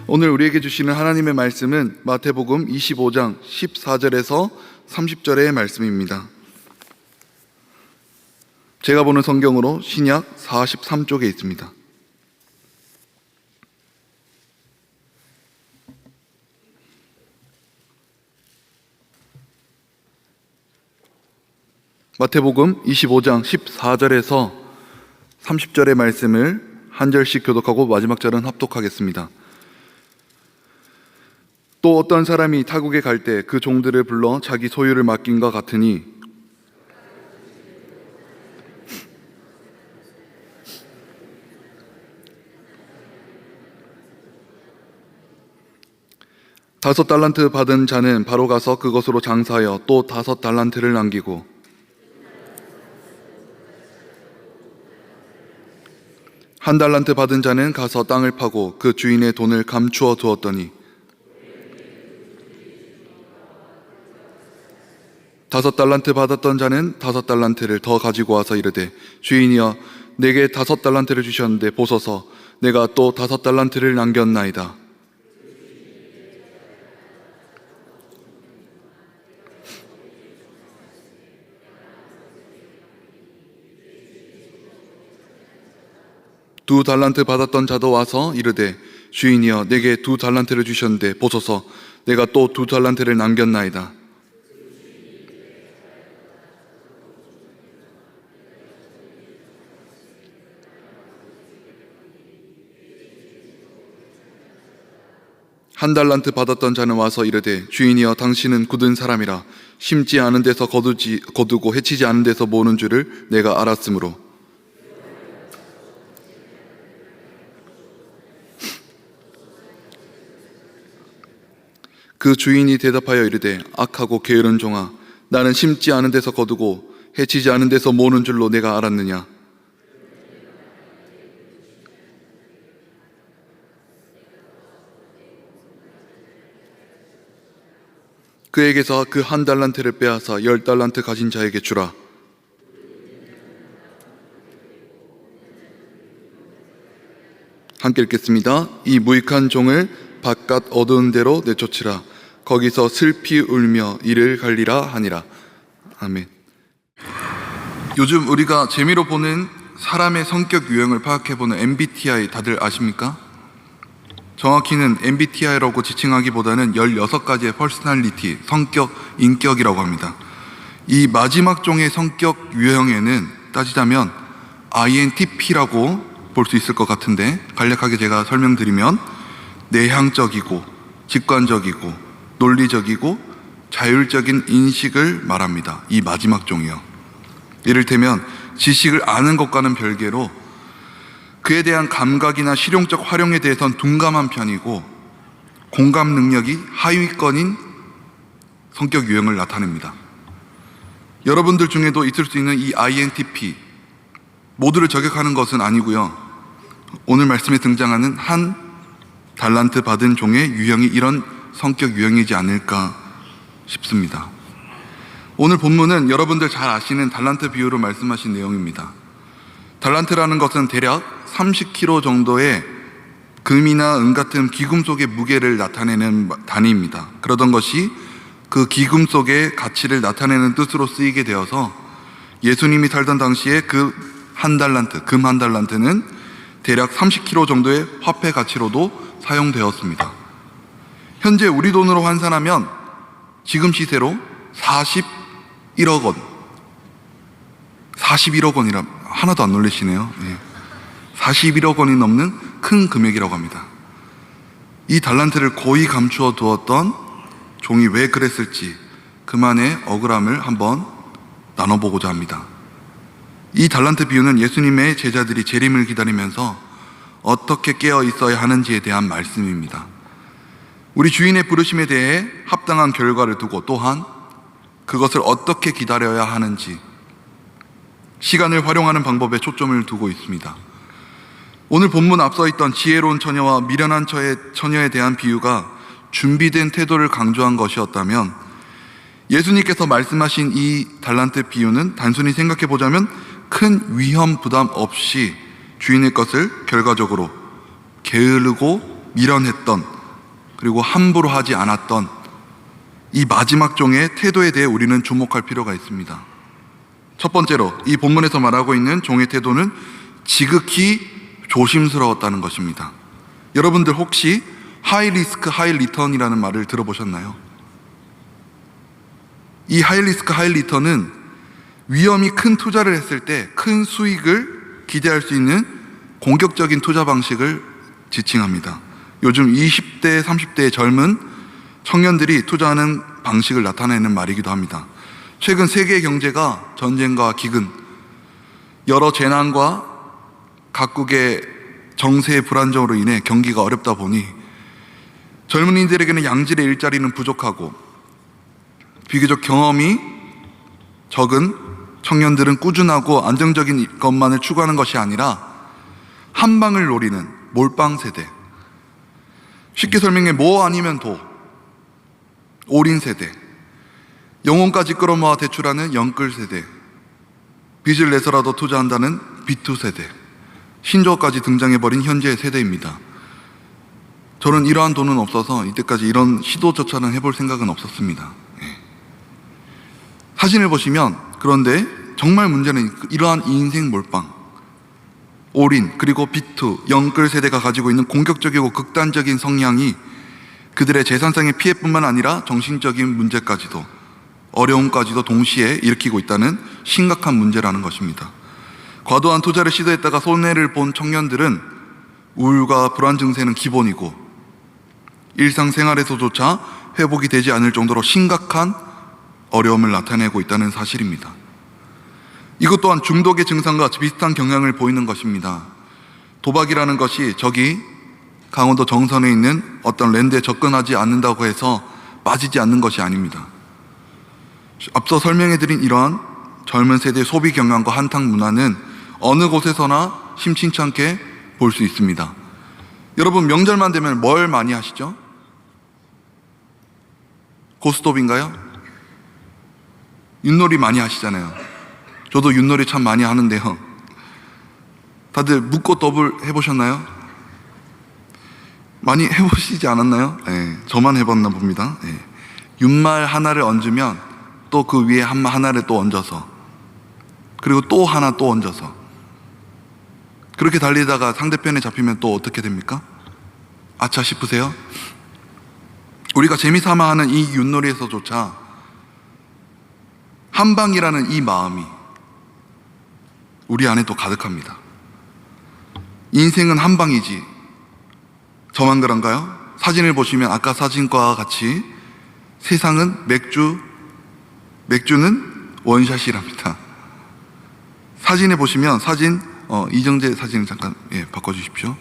오늘 우리에게 주시는 하나님의 말씀은 마태복음 25장 14절에서 30절의 말씀입니다. 제가 보는 성경으로 신약 43쪽에 있습니다. 마태복음 25장 14절에서 30절의 말씀을 한 절씩 교독하고 마지막 절은 합독하겠습니다. 또 어떤 사람이 타국에 갈 때 그 종들을 불러 자기 소유를 맡긴과 같으니 다섯 달란트 받은 자는 바로 가서 그것으로 장사하여 또 다섯 달란트를 남기고 한 달란트 받은 자는 가서 땅을 파고 그 주인의 돈을 감추어 두었더니 다섯 달란트 받았던 자는 다섯 달란트를 더 가지고 와서 이르되 주인이여 내게 다섯 달란트를 주셨는데 보소서 내가 또 다섯 달란트를 남겼나이다. 두 달란트 받았던 자도 와서 이르되 주인이여 내게 두 달란트를 주셨는데 보소서 내가 또 두 달란트를 남겼나이다. 한 달란트 받았던 자는 와서 이르되 주인이여 당신은 굳은 사람이라 심지 않은 데서 거두고 해치지 않은 데서 모으는 줄을 내가 알았으므로 그 주인이 대답하여 이르되 악하고 게으른 종아 나는 심지 않은 데서 거두고 해치지 않은 데서 모으는 줄로 내가 알았느냐. 그에게서 그 한 달란트를 빼앗아 열 달란트 가진 자에게 주라. 함께 읽겠습니다. 이 무익한 종을 바깥 어두운 데로 내쫓으라. 거기서 슬피 울며 이를 갈리라 하니라. 아멘. 요즘 우리가 재미로 보는 사람의 성격 유형을 파악해보는 MBTI 다들 아십니까? 정확히는 MBTI라고 지칭하기보다는 16가지의 퍼스널리티, 성격, 인격이라고 합니다. 이 마지막 종의 성격 유형에는 따지자면 INTP라고 볼 수 있을 것 같은데 간략하게 제가 설명드리면 내향적이고 직관적이고 논리적이고 자율적인 인식을 말합니다. 이 마지막 종이요. 이를테면 지식을 아는 것과는 별개로 그에 대한 감각이나 실용적 활용에 대해서는 둔감한 편이고 공감 능력이 하위권인 성격 유형을 나타냅니다. 여러분들 중에도 있을 수 있는 이 INTP 모두를 저격하는 것은 아니고요. 오늘 말씀에 등장하는 한 달란트 받은 종의 유형이 이런 성격 유형이지 않을까 싶습니다. 오늘 본문은 여러분들 잘 아시는 달란트 비유로 말씀하신 내용입니다. 달란트라는 것은 대략 30kg 정도의 금이나 은 같은 기금속의 무게를 나타내는 단위입니다. 그러던 것이 그 기금속의 가치를 나타내는 뜻으로 쓰이게 되어서 예수님이 살던 당시에 그 한 달란트, 금 한 달란트는 대략 30kg 정도의 화폐 가치로도 사용되었습니다. 현재 우리 돈으로 환산하면 지금 시세로 41억 원, 41억 원이라 하나도 안 놀라시네요. 41억 원이 넘는 큰 금액이라고 합니다. 이 달란트를 고이 감추어 두었던 종이 왜 그랬을지 그만의 억울함을 한번 나눠보고자 합니다. 이 달란트 비유는 예수님의 제자들이 재림을 기다리면서 어떻게 깨어 있어야 하는지에 대한 말씀입니다. 우리 주인의 부르심에 대해 합당한 결과를 두고 또한 그것을 어떻게 기다려야 하는지 시간을 활용하는 방법에 초점을 두고 있습니다. 오늘 본문 앞서 있던 지혜로운 처녀와 미련한 처녀에 대한 비유가 준비된 태도를 강조한 것이었다면 예수님께서 말씀하신 이 달란트 비유는 단순히 생각해보자면 큰 위험 부담 없이 주인의 것을 결과적으로 게으르고 미련했던 그리고 함부로 하지 않았던 이 마지막 종의 태도에 대해 우리는 주목할 필요가 있습니다. 첫 번째로 이 본문에서 말하고 있는 종의 태도는 지극히 조심스러웠다는 것입니다. 여러분들 혹시 하이 리스크 하이 리턴이라는 말을 들어보셨나요? 이 하이 리스크 하이 리턴은 위험이 큰 투자를 했을 때 큰 수익을 기대할 수 있는 공격적인 투자 방식을 지칭합니다. 요즘 20대, 30대의 젊은 청년들이 투자하는 방식을 나타내는 말이기도 합니다. 최근 세계 경제가 전쟁과 기근, 여러 재난과 각국의 정세의 불안정으로 인해 경기가 어렵다 보니 젊은이들에게는 양질의 일자리는 부족하고 비교적 경험이 적은 청년들은 꾸준하고 안정적인 것만을 추구하는 것이 아니라 한 방을 노리는 몰빵 세대, 쉽게 설명해 뭐 아니면 도, 올인 세대, 영혼까지 끌어모아 대출하는 영끌 세대, 빚을 내서라도 투자한다는 B2 세대, 신조어까지 등장해버린 현재의 세대입니다. 저는 이러한 돈은 없어서 이때까지 이런 시도조차는 해볼 생각은 없었습니다. 사진을 보시면, 그런데 정말 문제는 이러한 인생 몰빵, 올인, 그리고 B2, 영끌 세대가 가지고 있는 공격적이고 극단적인 성향이 그들의 재산상의 피해뿐만 아니라 정신적인 문제까지도, 어려움까지도 동시에 일으키고 있다는 심각한 문제라는 것입니다. 과도한 투자를 시도했다가 손해를 본 청년들은 우울과 불안 증세는 기본이고 일상생활에서조차 회복이 되지 않을 정도로 심각한 어려움을 나타내고 있다는 사실입니다. 이것 또한 중독의 증상과 비슷한 경향을 보이는 것입니다. 도박이라는 것이 저기 강원도 정선에 있는 어떤 랜드에 접근하지 않는다고 해서 빠지지 않는 것이 아닙니다. 앞서 설명해드린 이러한 젊은 세대의 소비 경향과 한탕 문화는 어느 곳에서나 심심찮게 볼 수 있습니다. 여러분, 명절만 되면 뭘 많이 하시죠? 고스톱인가요? 윷놀이 많이 하시잖아요. 저도 윷놀이 참 많이 하는데요. 다들 묻고 더블 해보셨나요? 많이 해보시지 않았나요? 네, 저만 해봤나 봅니다. 네. 윷말 하나를 얹으면 또 그 위에 하나를 또 얹어서, 그리고 또 하나 또 얹어서, 그렇게 달리다가 상대편에 잡히면 또 어떻게 됩니까? 아차 싶으세요? 우리가 재미삼아 하는 이 윷놀이에서조차 한방이라는 이 마음이 우리 안에 또 가득합니다. 인생은 한방이지 저만 그런가요? 사진을 보시면 아까 사진과 같이 세상은 맥주는 원샷이랍니다. 사진에 보시면 이정재 사진을 잠깐 바꿔주십시오.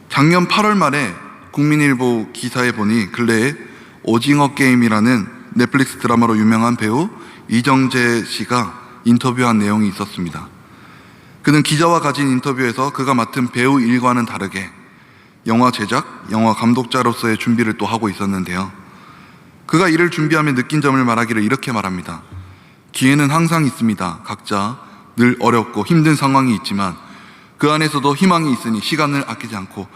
작년 8월 말에 국민일보 기사에 보니 근래에 오징어 게임이라는 넷플릭스 드라마로 유명한 배우 이정재 씨가 인터뷰한 내용이 있었습니다. 그는 기자와 가진 인터뷰에서 그가 맡은 배우 일과는 다르게 영화 제작, 영화 감독자로서의 준비를 또 하고 있었는데요. 그가 이를 준비하며 느낀 점을 말하기를 이렇게 말합니다. 기회는 항상 있습니다. 각자 늘 어렵고 힘든 상황이 있지만 그 안에서도 희망이 있으니 시간을 아끼지 않고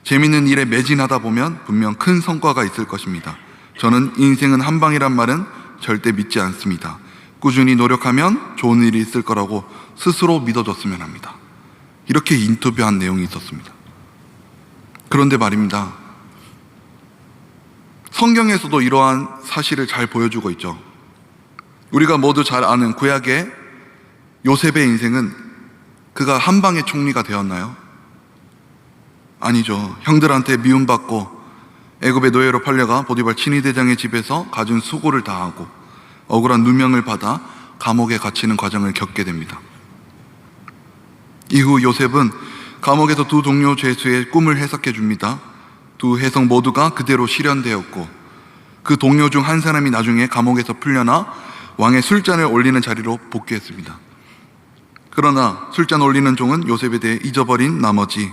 재밌는 일에 매진하다 보면 분명 큰 성과가 있을 것입니다. 저는 인생은 한방이란 말은 절대 믿지 않습니다. 꾸준히 노력하면 좋은 일이 있을 거라고 스스로 믿어줬으면 합니다. 이렇게 인터뷰한 내용이 있었습니다. 그런데 말입니다. 성경에서도 이러한 사실을 잘 보여주고 있죠. 우리가 모두 잘 아는 구약의 요셉의 인생은 그가 한방의 총리가 되었나요? 아니죠. 형들한테 미움받고 애굽의 노예로 팔려가 보디발 친위대장의 집에서 갖은 수고를 다하고 억울한 누명을 받아 감옥에 갇히는 과정을 겪게 됩니다. 이후 요셉은 감옥에서 두 동료 죄수의 꿈을 해석해 줍니다. 두 해석 모두가 그대로 실현되었고 그 동료 중 한 사람이 나중에 감옥에서 풀려나 왕의 술잔을 올리는 자리로 복귀했습니다. 그러나 술잔 올리는 종은 요셉에 대해 잊어버린 나머지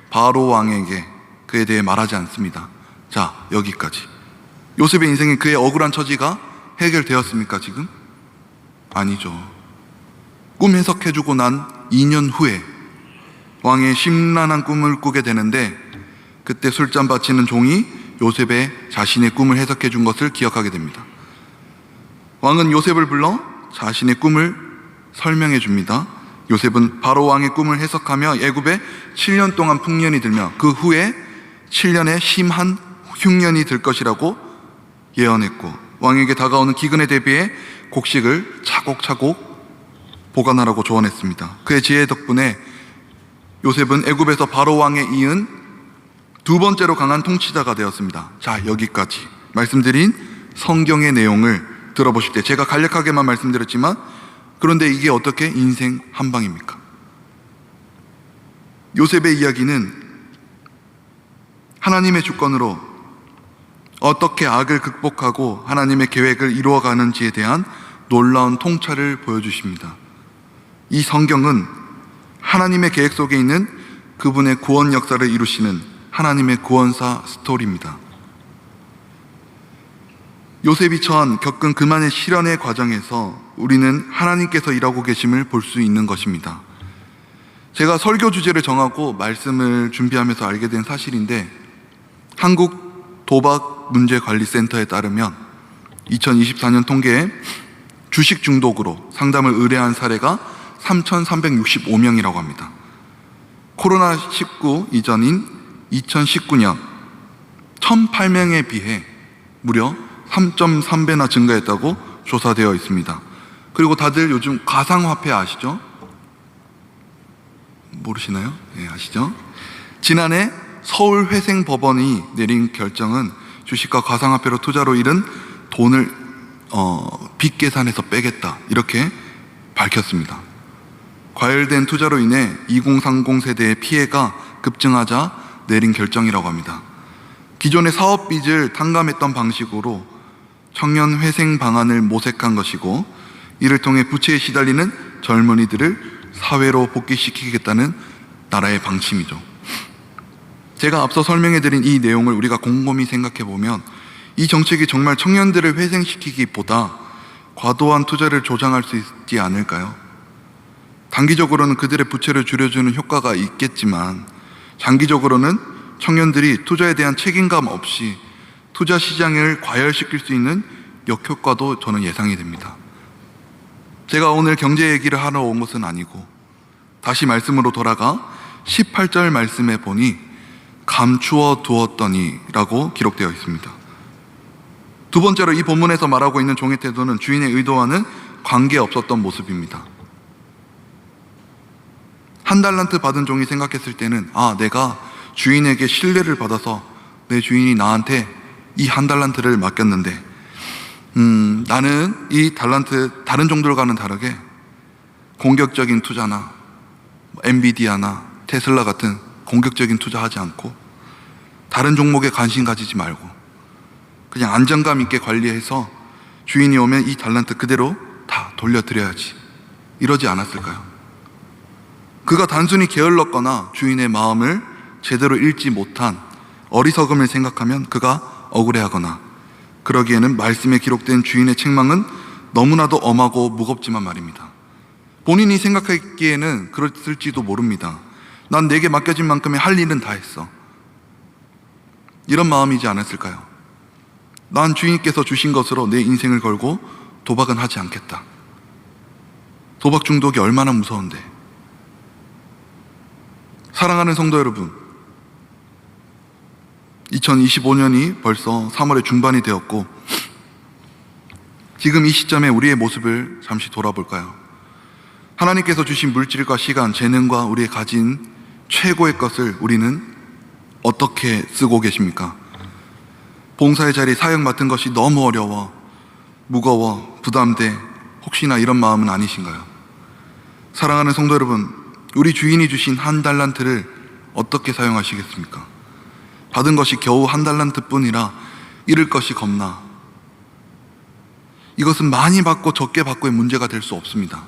바로 왕에게 그에 대해 말하지 않습니다. 자, 여기까지. 요셉의 인생에 그의 억울한 처지가 해결되었습니까 지금? 아니죠. 꿈 해석해주고 난 2년 후에 왕의 심란한 꿈을 꾸게 되는데 그때 술잔 바치는 종이 요셉의 자신의 꿈을 해석해 준 것을 기억하게 됩니다. 왕은 요셉을 불러 자신의 꿈을 설명해 줍니다. 요셉은 바로 왕의 꿈을 해석하며 애굽에 7년 동안 풍년이 들며 그 후에 7년의 심한 흉년이 들 것이라고 예언했고, 왕에게 다가오는 기근에 대비해 곡식을 차곡차곡 보관하라고 조언했습니다. 그의 지혜 덕분에 요셉은 애굽에서 바로 왕에 이은 두 번째로 강한 통치자가 되었습니다. 자, 여기까지 말씀드린 성경의 내용을 들어보실 때 제가 간략하게만 말씀드렸지만, 그런데 이게 어떻게 인생 한방입니까? 요셉의 이야기는 하나님의 주권으로 어떻게 악을 극복하고 하나님의 계획을 이루어가는지에 대한 놀라운 통찰을 보여주십니다. 이 성경은 하나님의 계획 속에 있는 그분의 구원 역사를 이루시는 하나님의 구원사 스토리입니다. 요셉이 처한 겪은 그만의 시련의 과정에서 우리는 하나님께서 일하고 계심을 볼 수 있는 것입니다. 제가 설교 주제를 정하고 말씀을 준비하면서 알게 된 사실인데, 한국 도박문제관리센터에 따르면 2024년 통계에 주식 중독으로 상담을 의뢰한 사례가 3,365명이라고 합니다. 코로나19 이전인 2019년 1,008명에 비해 무려 3.3배나 증가했다고 조사되어 있습니다. 그리고 다들 요즘 가상화폐 아시죠? 모르시나요? 네, 아시죠? 지난해 서울회생법원이 내린 결정은 주식과 가상화폐로 투자로 잃은 돈을 빚 계산해서 빼겠다, 이렇게 밝혔습니다. 과열된 투자로 인해 2030 세대의 피해가 급증하자 내린 결정이라고 합니다. 기존의 사업 빚을 탕감했던 방식으로 청년 회생 방안을 모색한 것이고, 이를 통해 부채에 시달리는 젊은이들을 사회로 복귀시키겠다는 나라의 방침이죠. 제가 앞서 설명해드린 이 내용을 우리가 곰곰이 생각해보면 이 정책이 정말 청년들을 회생시키기보다 과도한 투자를 조장할 수 있지 않을까요? 단기적으로는 그들의 부채를 줄여주는 효과가 있겠지만, 장기적으로는 청년들이 투자에 대한 책임감 없이 투자 시장을 과열시킬 수 있는 역효과도 저는 예상이 됩니다. 제가 오늘 경제 얘기를 하러 온 것은 아니고, 다시 말씀으로 돌아가 18절 말씀에 보니 감추어 두었더니 라고 기록되어 있습니다. 두 번째로 이 본문에서 말하고 있는 종의 태도는 주인의 의도와는 관계없었던 모습입니다. 한 달란트 받은 종이 생각했을 때는, 내가 주인에게 신뢰를 받아서 내 주인이 나한테 이 한 달란트를 맡겼는데, 나는 이 달란트 다른 종들과는 다르게 공격적인 투자나 엔비디아나 테슬라 같은 공격적인 투자하지 않고, 다른 종목에 관심 가지지 말고 그냥 안정감 있게 관리해서 주인이 오면 이 달란트 그대로 다 돌려드려야지, 이러지 않았을까요? 그가 단순히 게을렀거나 주인의 마음을 제대로 읽지 못한 어리석음을 생각하면 그가 억울해하거나, 그러기에는 말씀에 기록된 주인의 책망은 너무나도 엄하고 무겁지만 말입니다. 본인이 생각하기에는 그랬을지도 모릅니다. 난 내게 맡겨진 만큼의 할 일은 다 했어, 이런 마음이지 않았을까요? 난 주인께서 주신 것으로 내 인생을 걸고 도박은 하지 않겠다. 도박 중독이 얼마나 무서운데. 사랑하는 성도 여러분, 2025년이 벌써 3월의 중반이 되었고, 지금 이 시점에 우리의 모습을 잠시 돌아볼까요? 하나님께서 주신 물질과 시간, 재능과 우리의 가진 최고의 것을 우리는 어떻게 쓰고 계십니까? 봉사의 자리 사역 맡은 것이 너무 어려워, 무거워, 부담돼, 혹시나 이런 마음은 아니신가요? 사랑하는 성도 여러분, 우리 주인이 주신 한 달란트를 어떻게 사용하시겠습니까? 받은 것이 겨우 한 달란트 뿐이라 잃을 것이 겁나. 이것은 많이 받고 적게 받고의 문제가 될 수 없습니다.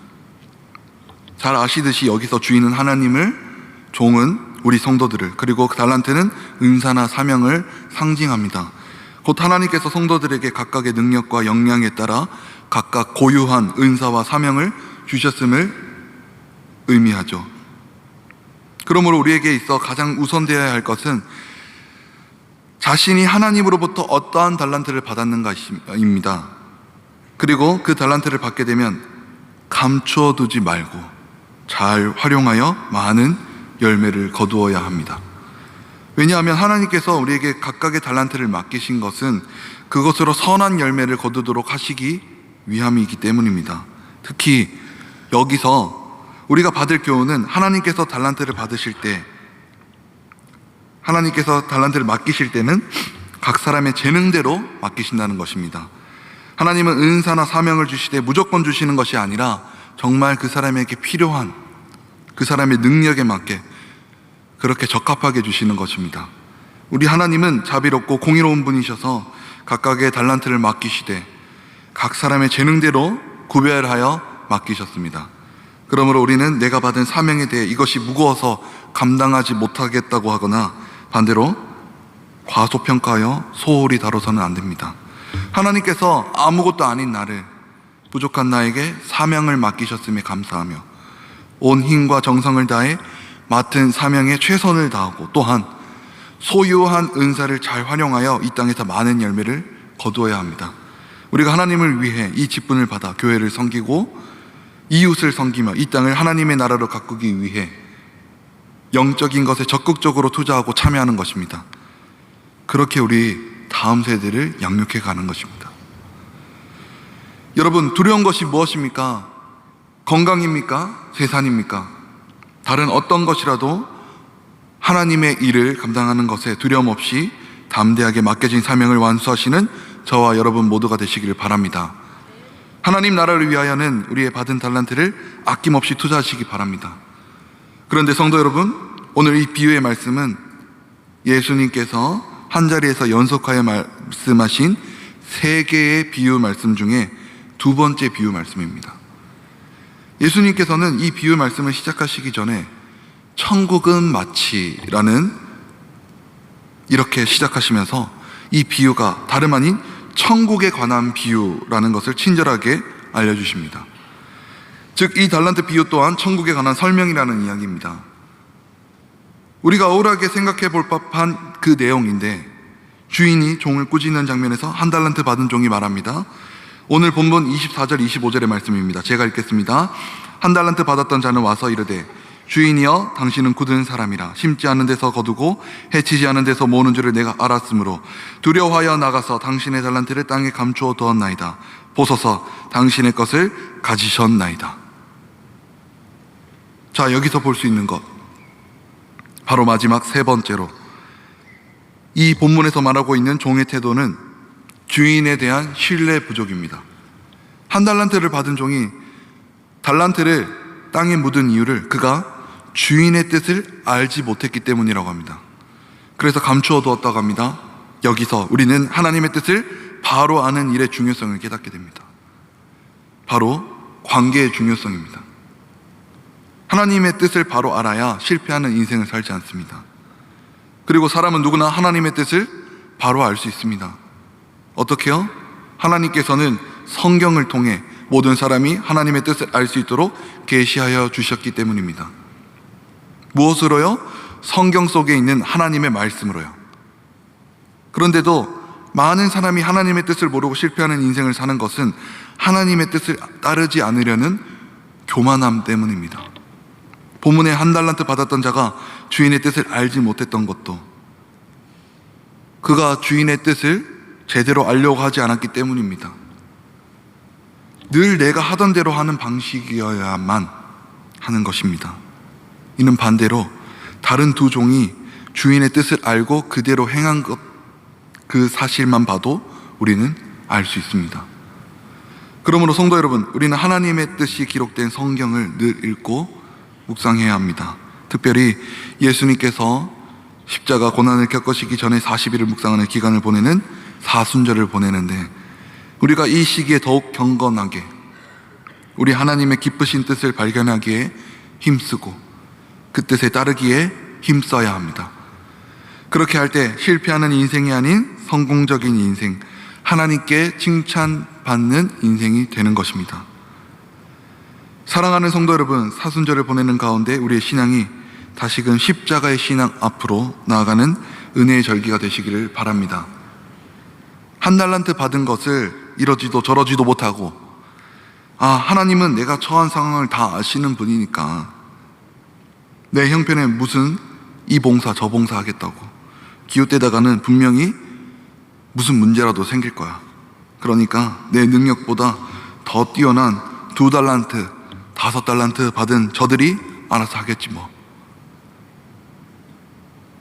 잘 아시듯이 여기서 주인은 하나님을, 종은 우리 성도들을, 그리고 그 달란트는 은사나 사명을 상징합니다. 곧 하나님께서 성도들에게 각각의 능력과 역량에 따라 각각 고유한 은사와 사명을 주셨음을 의미하죠. 그러므로 우리에게 있어 가장 우선되어야 할 것은 자신이 하나님으로부터 어떠한 달란트를 받았는가입니다. 그리고 그 달란트를 받게 되면 감추어 두지 말고 잘 활용하여 많은 열매를 거두어야 합니다. 왜냐하면 하나님께서 우리에게 각각의 달란트를 맡기신 것은 그것으로 선한 열매를 거두도록 하시기 위함이기 때문입니다. 특히 여기서 우리가 받을 교훈은 하나님께서 달란트를 맡기실 때는 각 사람의 재능대로 맡기신다는 것입니다. 하나님은 은사나 사명을 주시되 무조건 주시는 것이 아니라 정말 그 사람에게 필요한 그 사람의 능력에 맞게 그렇게 적합하게 주시는 것입니다. 우리 하나님은 자비롭고 공의로운 분이셔서 각각의 달란트를 맡기시되 각 사람의 재능대로 구별하여 맡기셨습니다. 그러므로 우리는 내가 받은 사명에 대해 이것이 무거워서 감당하지 못하겠다고 하거나 반대로 과소평가하여 소홀히 다뤄서는 안 됩니다. 하나님께서 아무것도 아닌 나를, 부족한 나에게 사명을 맡기셨음에 감사하며 온 힘과 정성을 다해 맡은 사명에 최선을 다하고 또한 소유한 은사를 잘 활용하여 이 땅에서 많은 열매를 거두어야 합니다. 우리가 하나님을 위해 이 직분을 받아 교회를 섬기고 이웃을 섬기며 이 땅을 하나님의 나라로 가꾸기 위해 영적인 것에 적극적으로 투자하고 참여하는 것입니다. 그렇게 우리 다음 세대를 양육해 가는 것입니다. 여러분, 두려운 것이 무엇입니까? 건강입니까? 재산입니까? 다른 어떤 것이라도 하나님의 일을 감당하는 것에 두려움 없이 담대하게 맡겨진 사명을 완수하시는 저와 여러분 모두가 되시기를 바랍니다. 하나님 나라를 위하여는 우리의 받은 달란트를 아낌없이 투자하시기 바랍니다. 그런데 성도 여러분, 오늘 이 비유의 말씀은 예수님께서 한자리에서 연속하여 말씀하신 3개의 비유 말씀 중에 2번째 비유 말씀입니다. 예수님께서는 이 비유 말씀을 시작하시기 전에 천국은 마치라는 이렇게 시작하시면서 이 비유가 다름 아닌 천국에 관한 비유라는 것을 친절하게 알려주십니다. 즉, 이 달란트 비유 또한 천국에 관한 설명이라는 이야기입니다. 우리가 억울하게 생각해 볼 법한 그 내용인데, 주인이 종을 꾸짖는 장면에서 한 달란트 받은 종이 말합니다. 오늘 본문 24절 25절의 말씀입니다. 제가 읽겠습니다. 한 달란트 받았던 자는 와서 이르되 주인이여, 당신은 굳은 사람이라 심지 않은 데서 거두고 해치지 않은 데서 모으는 줄을 내가 알았으므로 두려워하여 나가서 당신의 달란트를 땅에 감추어 두었나이다. 보소서, 당신의 것을 가지셨나이다. 자, 여기서 볼 수 있는 것, 바로 마지막 3번째로 이 본문에서 말하고 있는 종의 태도는 주인에 대한 신뢰 부족입니다. 한 달란트를 받은 종이 달란트를 땅에 묻은 이유를 그가 주인의 뜻을 알지 못했기 때문이라고 합니다. 그래서 감추어 두었다고 합니다. 여기서 우리는 하나님의 뜻을 바로 아는 일의 중요성을 깨닫게 됩니다. 바로 관계의 중요성입니다. 하나님의 뜻을 바로 알아야 실패하는 인생을 살지 않습니다. 그리고 사람은 누구나 하나님의 뜻을 바로 알 수 있습니다. 어떻게요? 하나님께서는 성경을 통해 모든 사람이 하나님의 뜻을 알 수 있도록 계시하여 주셨기 때문입니다. 무엇으로요? 성경 속에 있는 하나님의 말씀으로요. 그런데도 많은 사람이 하나님의 뜻을 모르고 실패하는 인생을 사는 것은 하나님의 뜻을 따르지 않으려는 교만함 때문입니다. 본문에 한 달란트 받았던 자가 주인의 뜻을 알지 못했던 것도 그가 주인의 뜻을 제대로 알려고 하지 않았기 때문입니다. 늘 내가 하던 대로 하는 방식이어야만 하는 것입니다. 이는 반대로 다른 2 종이 주인의 뜻을 알고 그대로 행한 것, 그 사실만 봐도 우리는 알 수 있습니다. 그러므로 성도 여러분, 우리는 하나님의 뜻이 기록된 성경을 늘 읽고 묵상해야 합니다. 특별히 예수님께서 십자가 고난을 겪으시기 전에 40일을 묵상하는 기간을 보내는 사순절을 보내는데, 우리가 이 시기에 더욱 경건하게 우리 하나님의 기쁘신 뜻을 발견하기에 힘쓰고 그 뜻에 따르기에 힘써야 합니다. 그렇게 할 때 실패하는 인생이 아닌 성공적인 인생, 하나님께 칭찬받는 인생이 되는 것입니다. 사랑하는 성도 여러분, 사순절을 보내는 가운데 우리의 신앙이 다시금 십자가의 신앙 앞으로 나아가는 은혜의 절기가 되시기를 바랍니다. 한 달란트 받은 것을 이러지도 저러지도 못하고, 하나님은 내가 처한 상황을 다 아시는 분이니까 내 형편에 무슨 이 봉사 저 봉사 하겠다고 기웃대다가는 분명히 무슨 문제라도 생길 거야. 그러니까 내 능력보다 더 뛰어난 2달란트, 5달란트 받은 저들이 알아서 하겠지 뭐.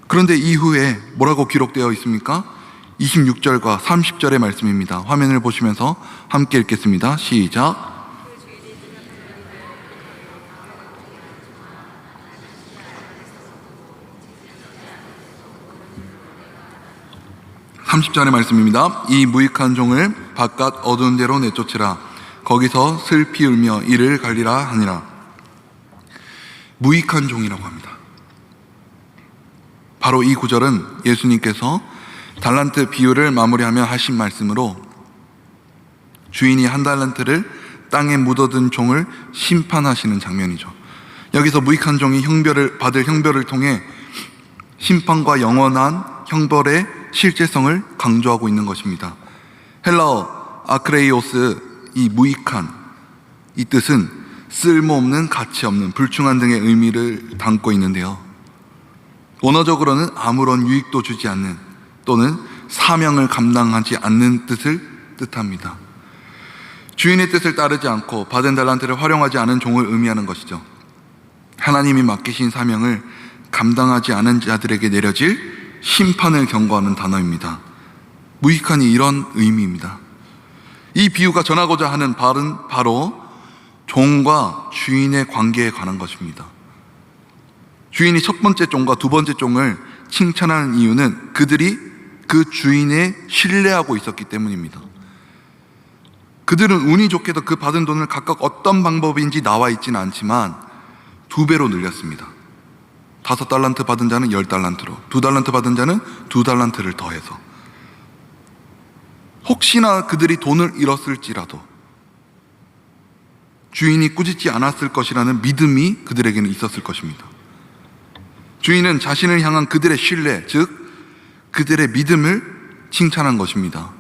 그런데 이후에 뭐라고 기록되어 있습니까? 26절과 30절의 말씀입니다. 화면을 보시면서 함께 읽겠습니다. 시작. 30절의 말씀입니다. 이 무익한 종을 바깥 어두운 데로 내쫓으라. 거기서 슬피 울며 이를 갈리라 하니라. 무익한 종이라고 합니다. 바로 이 구절은 예수님께서 달란트 비유를 마무리하며 하신 말씀으로 주인이 한 달란트를 땅에 묻어둔 종을 심판하시는 장면이죠. 여기서 무익한 종이 받을 형벌을 통해 심판과 영원한 형벌의 실제성을 강조하고 있는 것입니다. 헬라어 아크레이오스, 이 무익한, 이 뜻은 쓸모없는, 가치없는, 불충한 등의 의미를 담고 있는데요, 원어적으로는 아무런 유익도 주지 않는 또는 사명을 감당하지 않는 뜻을 뜻합니다. 주인의 뜻을 따르지 않고 받은 달란트를 활용하지 않은 종을 의미하는 것이죠. 하나님이 맡기신 사명을 감당하지 않은 자들에게 내려질 심판을 경고하는 단어입니다. 무익한이 이런 의미입니다. 이 비유가 전하고자 하는 바는 바로 종과 주인의 관계에 관한 것입니다. 주인이 첫 번째 종과 두 번째 종을 칭찬하는 이유는 그들이 그 주인에 신뢰하고 있었기 때문입니다. 그들은 운이 좋게도 그 받은 돈을 각각 어떤 방법인지 나와 있지는 않지만 2배로 늘렸습니다. 5달란트 받은 자는 10달란트로, 2달란트 받은 자는 2달란트를 더해서. 혹시나 그들이 돈을 잃었을지라도 주인이 꾸짖지 않았을 것이라는 믿음이 그들에게는 있었을 것입니다. 주인은 자신을 향한 그들의 신뢰, 즉 그들의 믿음을 칭찬한 것입니다.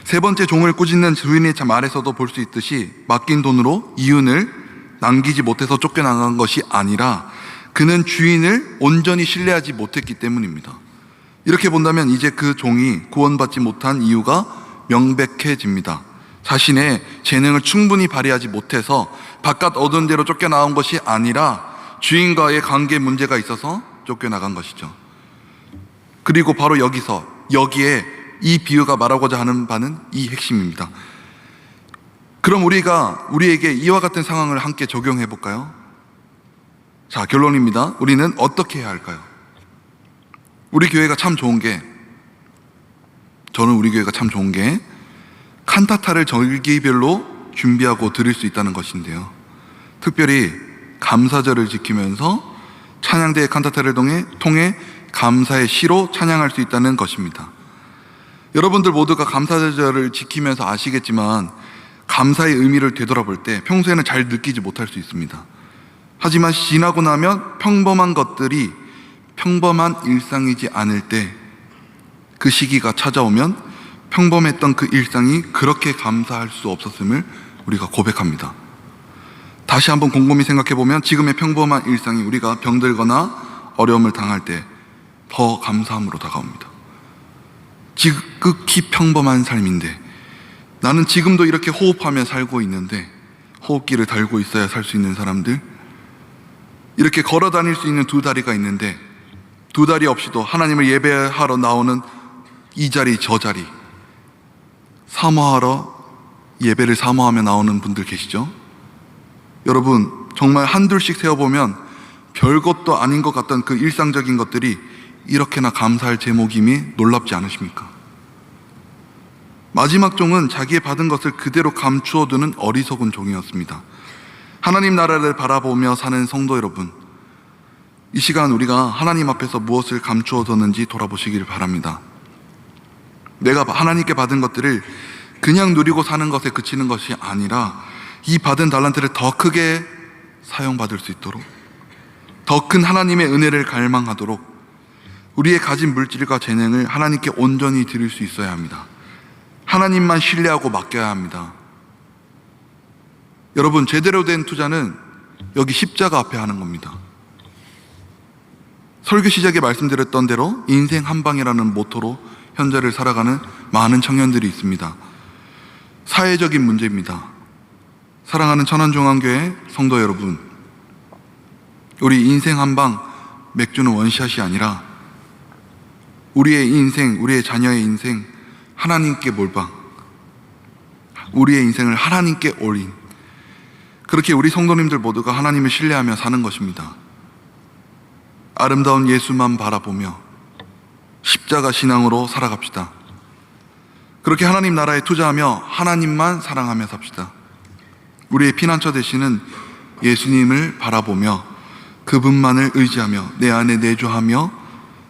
세 번째 종을 꾸짖는 주인의 말에서도 볼 수 있듯이 맡긴 돈으로 이윤을 남기지 못해서 쫓겨나간 것이 아니라 그는 주인을 온전히 신뢰하지 못했기 때문입니다. 이렇게 본다면 이제 그 종이 구원받지 못한 이유가 명백해집니다. 자신의 재능을 충분히 발휘하지 못해서 바깥 어두운 데로 쫓겨나온 것이 아니라 주인과의 관계 문제가 있어서 쫓겨나간 것이죠. 그리고 바로 여기에 이 비유가 말하고자 하는 바는 이 핵심입니다. 그럼 우리에게 이와 같은 상황을 함께 적용해 볼까요? 자, 결론입니다. 우리는 어떻게 해야 할까요? 우리 교회가 참 좋은 게, 저는 우리 교회가 참 좋은 게 칸타타를 절기별로 준비하고 드릴 수 있다는 것인데요, 특별히 감사절을 지키면서 찬양대의 칸타타를 통해 감사의 시로 찬양할 수 있다는 것입니다. 여러분들 모두가 감사절을 지키면서 아시겠지만 감사의 의미를 되돌아볼 때 평소에는 잘 느끼지 못할 수 있습니다. 하지만 지나고 나면 평범한 것들이 평범한 일상이지 않을 때, 그 시기가 찾아오면 평범했던 그 일상이 그렇게 감사할 수 없었음을 우리가 고백합니다. 다시 한번 곰곰이 생각해 보면 지금의 평범한 일상이 우리가 병들거나 어려움을 당할 때 더 감사함으로 다가옵니다. 지극히 평범한 삶인데, 나는 지금도 이렇게 호흡하며 살고 있는데, 호흡기를 달고 있어야 살 수 있는 사람들, 이렇게 걸어 다닐 수 있는 2다리가 있는데 2다리 없이도 하나님을 예배하러 나오는 이 자리 저 자리, 예배를 사모하며 나오는 분들 계시죠? 여러분, 정말 한둘씩 세어보면 별것도 아닌 것 같던 그 일상적인 것들이 이렇게나 감사할 제목임이 놀랍지 않으십니까? 마지막 종은 자기의 받은 것을 그대로 감추어두는 어리석은 종이었습니다. 하나님 나라를 바라보며 사는 성도 여러분, 이 시간 우리가 하나님 앞에서 무엇을 감추어뒀는지 돌아보시길 바랍니다. 내가 하나님께 받은 것들을 그냥 누리고 사는 것에 그치는 것이 아니라 이 받은 달란트를 더 크게 사용받을 수 있도록, 더 큰 하나님의 은혜를 갈망하도록, 우리의 가진 물질과 재능을 하나님께 온전히 드릴 수 있어야 합니다. 하나님만 신뢰하고 맡겨야 합니다. 여러분, 제대로 된 투자는 여기 십자가 앞에 하는 겁니다. 설교 시작에 말씀드렸던 대로 인생 한방이라는 모토로 현재를 살아가는 많은 청년들이 있습니다. 사회적인 문제입니다. 사랑하는 천안중앙교회 성도 여러분, 우리 인생 한방 맥주는 원샷이 아니라 우리의 인생, 우리의 자녀의 인생 하나님께 몰방, 우리의 인생을 하나님께 올인, 그렇게 우리 성도님들 모두가 하나님을 신뢰하며 사는 것입니다. 아름다운 예수만 바라보며 십자가 신앙으로 살아갑시다. 그렇게 하나님 나라에 투자하며 하나님만 사랑하며 삽시다. 우리의 피난처 되시는 예수님을 바라보며 그분만을 의지하며 내 안에 내주하며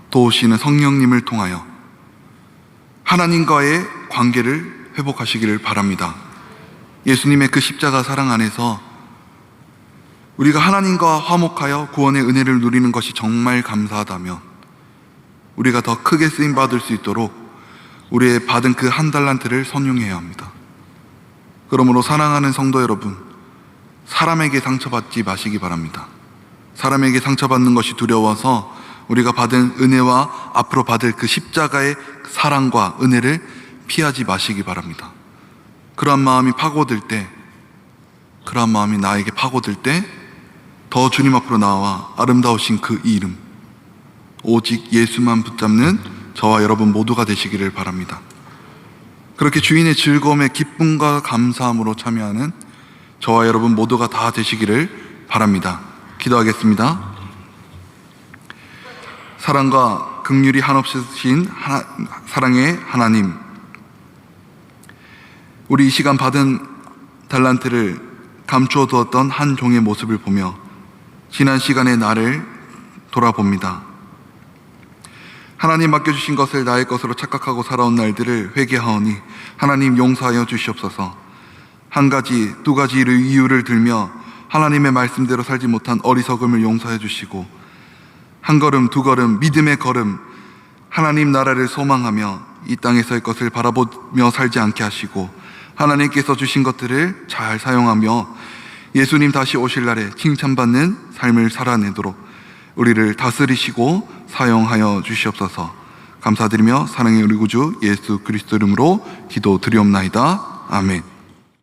도우시는 성령님을 통하여 하나님과의 관계를 회복하시기를 바랍니다. 예수님의 그 십자가 사랑 안에서 우리가 하나님과 화목하여 구원의 은혜를 누리는 것이 정말 감사하다면 우리가 더 크게 쓰임받을 수 있도록 우리의 받은 그 한 달란트를 선용해야 합니다. 그러므로 사랑하는 성도 여러분, 사람에게 상처받지 마시기 바랍니다. 사람에게 상처받는 것이 두려워서 우리가 받은 은혜와 앞으로 받을 그 십자가의 사랑과 은혜를 피하지 마시기 바랍니다. 그러한 마음이 파고들 때, 그러한 마음이 나에게 파고들 때 더 주님 앞으로 나와 아름다우신 그 이름, 오직 예수만 붙잡는 저와 여러분 모두가 되시기를 바랍니다. 그렇게 주인의 즐거움에 기쁨과 감사함으로 참여하는 저와 여러분 모두가 다 되시기를 바랍니다. 기도하겠습니다. 사랑과 긍휼이 한없으신 사랑의 하나님, 우리 이 시간 받은 달란트를 감추어 두었던 한 종의 모습을 보며 지난 시간의 나를 돌아봅니다. 하나님 맡겨주신 것을 나의 것으로 착각하고 살아온 날들을 회개하오니 하나님 용서하여 주시옵소서. 한 가지, 두 가지 이유를 들며 하나님의 말씀대로 살지 못한 어리석음을 용서해 주시고 한 걸음, 두 걸음, 믿음의 걸음, 하나님 나라를 소망하며 이 땅에서의 것을 바라보며 살지 않게 하시고 하나님께서 주신 것들을 잘 사용하며 예수님 다시 오실 날에 칭찬받는 삶을 살아내도록 우리를 다스리시고 사용하여 주시옵소서. 감사드리며 사랑의 우리 구주 예수 그리스도 이름으로 기도드리옵나이다. 아멘.